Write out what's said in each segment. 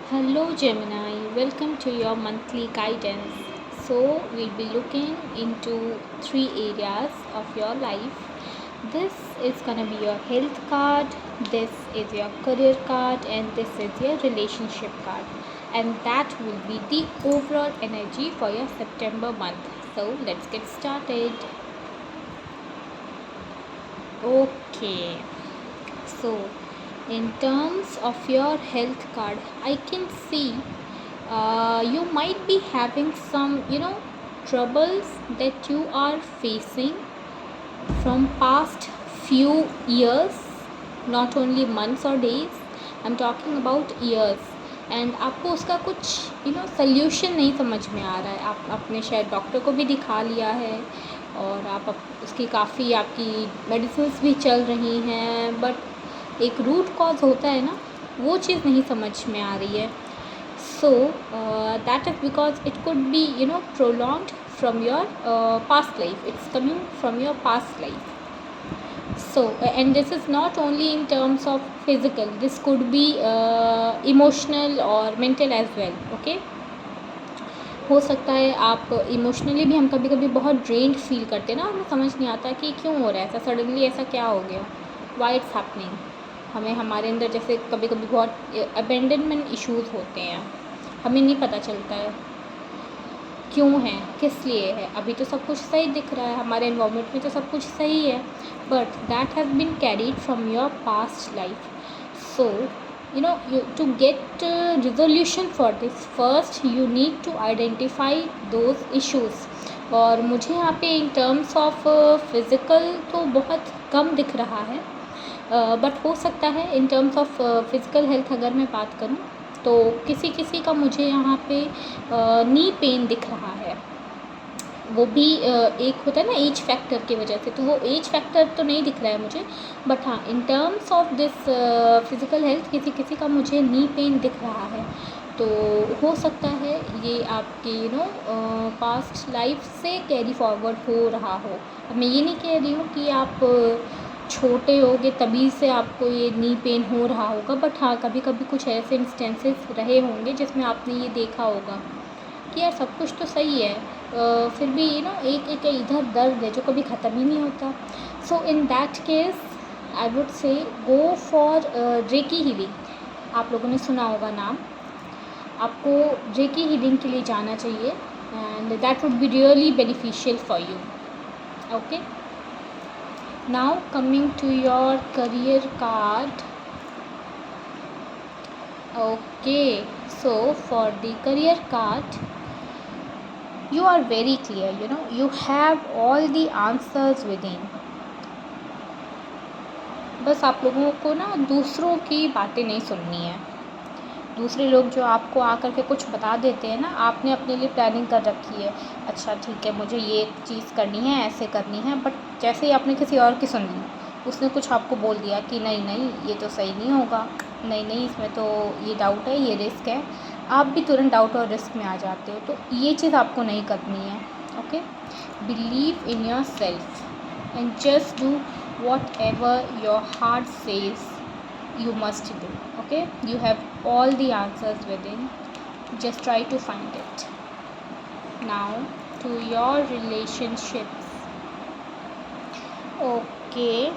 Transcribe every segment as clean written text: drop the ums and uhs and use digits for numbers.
Hello Gemini, welcome to your monthly guidance. So, we'll be looking into three areas of your life. This is gonna be your health card, this is your career card, and this is your relationship card. And that will be the overall energy for your September month. So, let's get started. Okay, so in terms of your health card, I can see you might be having some troubles that you are facing from past few years, not only months or days. I'm talking about years. And आपको उसका कुछ solution नहीं समझ में आ रहा है. आप अपने शायद डॉक्टर को भी दिखा लिया है और उसकी काफ़ी आपकी मेडिसिन्स भी चल रही हैं, बट एक रूट कॉज होता है ना, वो चीज़ नहीं समझ में आ रही है. So that is because it could be prolonged from your past life. It's coming from your past life. So and this is not only in terms of physical, this could be emotional or mental as well. Okay, हो सकता है आप emotionally भी, हम कभी कभी बहुत drained feel करते हैं ना, हमें समझ नहीं आता कि क्यों हो रहा है ऐसा, सडनली ऐसा क्या हो गया, वाई इट्स हैपनिंग. हमें हमारे अंदर जैसे कभी कभी बहुत अबेंडनमेंट इश्यूज़ होते हैं, हमें नहीं पता चलता है क्यों है, किस लिए है. अभी तो सब कुछ सही दिख रहा है, हमारे एनवायरनमेंट में तो सब कुछ सही है, but that has been carried from your past life. So you to get resolution for this, first you need to identify those issues. और मुझे यहाँ पे in terms of physical तो बहुत कम दिख रहा है, बट हो सकता है in terms of physical health अगर मैं बात करूँ तो किसी किसी का मुझे यहाँ पे नी पेन दिख रहा है. वो भी एक होता है ना एज फैक्टर की वजह से, तो वो एज फैक्टर तो नहीं दिख रहा है मुझे, बट हाँ in terms of this physical health किसी किसी का मुझे नी पेन दिख रहा है. तो हो सकता है ये आपकी पास्ट लाइफ से कैरी फॉरवर्ड हो रहा हो. अब मैं ये नहीं कह रही हूँ कि आप छोटे होगे तभी से आपको ये नी पेन हो रहा होगा, बट हाँ कभी कभी कुछ ऐसे इंस्टेंसेस रहे होंगे जिसमें आपने ये देखा होगा कि यार सब कुछ तो सही है, फिर भी एक एक इधर दर्द है जो कभी ख़त्म ही नहीं होता. So in that case I would say go for recce healing. आप लोगों ने सुना होगा नाम, आपको रेकी हीलिंग के लिए जाना चाहिए and that would be really beneficial for you. Okay, now coming to your career card. Okay, so for the career card you are very clear, you have all the answers within. बस आप लोगों को ना दूसरों की बातें नहीं सुननी है. दूसरे लोग जो आपको आकर के कुछ बता देते हैं ना, आपने अपने लिए प्लानिंग कर रखी है, अच्छा ठीक है मुझे ये चीज़ करनी है, ऐसे करनी है, बट जैसे ही आपने किसी और की सुन ली, उसने कुछ आपको बोल दिया कि नहीं नहीं ये तो सही नहीं होगा, नहीं नहीं इसमें तो ये डाउट है, ये रिस्क है, आप भी तुरंत डाउट और रिस्क में आ जाते हो. तो ये चीज़ आपको नहीं करनी है. Okay, believe in your self and just do what ever your heart says you must do. Okay, you have all the answers within, just try to find it. Now to your relationships. Okay,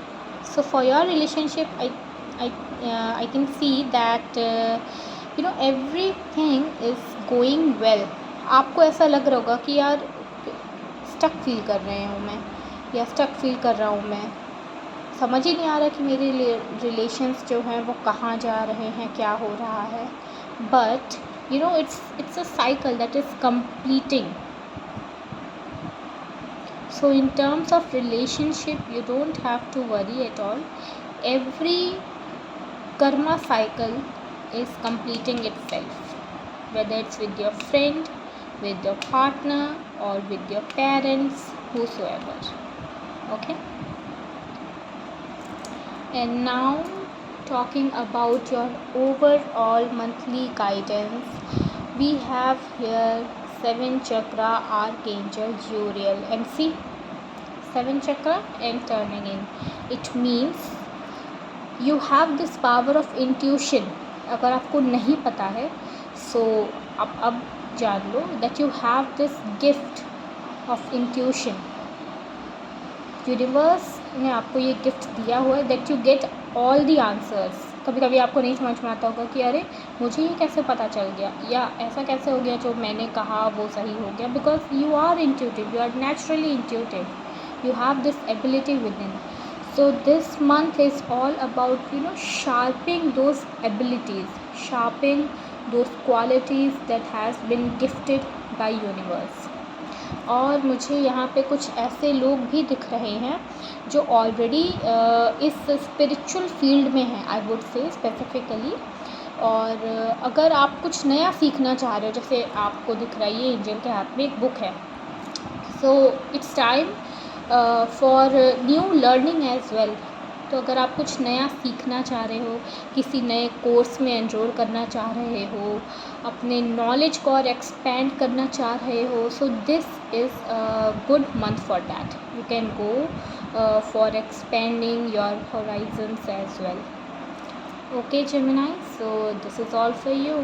so for your relationship I can see that everything is going well. आपको ऐसा लग रहा होगा कि यार stuck feel कर रहे हूँ मैं, या स्टक फील कर रहा हूँ मैं, समझ ही नहीं आ रहा कि मेरे रिलेशंस जो हैं वो कहाँ जा रहे हैं, क्या हो रहा है. But it's a cycle that is completing. So in terms of relationship you don't have to worry at all. Every karma cycle is completing itself, whether it's with your friend, with your partner, or with your parents, whosoever. Okay, and now talking about your overall monthly guidance, we have here 7 chakra archangel Uriel, and see 7 chakra and turning in, it means you have this power of intuition. अगर आपको नहीं पता है so अब जान लो that you have this gift of intuition. Universe ने आपको ये गिफ्ट दिया हुआ है that you get all the answers. कभी कभी आपको नहीं समझ में आता होगा कि अरे मुझे ये कैसे पता चल गया, या ऐसा कैसे हो गया जो मैंने कहा वो सही हो गया, because you are intuitive, you are naturally intuitive, you have this ability within. So this month is all about sharpening those abilities, sharpening those qualities that has been gifted by universe. और मुझे यहाँ पे कुछ ऐसे लोग भी दिख रहे हैं जो ऑलरेडी इस स्पिरिचुअल फील्ड में हैं, आई वुड से स्पेसिफिकली। और अगर आप कुछ नया सीखना चाह रहे हो, जैसे आपको दिख रहा है ये एंजल के हाथ में एक बुक है, so it's time for new learning as well. तो अगर आप कुछ नया सीखना चाह रहे हो, किसी नए कोर्स में एनरोल करना चाह रहे हो, अपने नॉलेज को और एक्सपेंड करना चाह रहे हो, so this is a good month for that. You can go for expending your horizons as well. Okay Gemini, so this is all for you.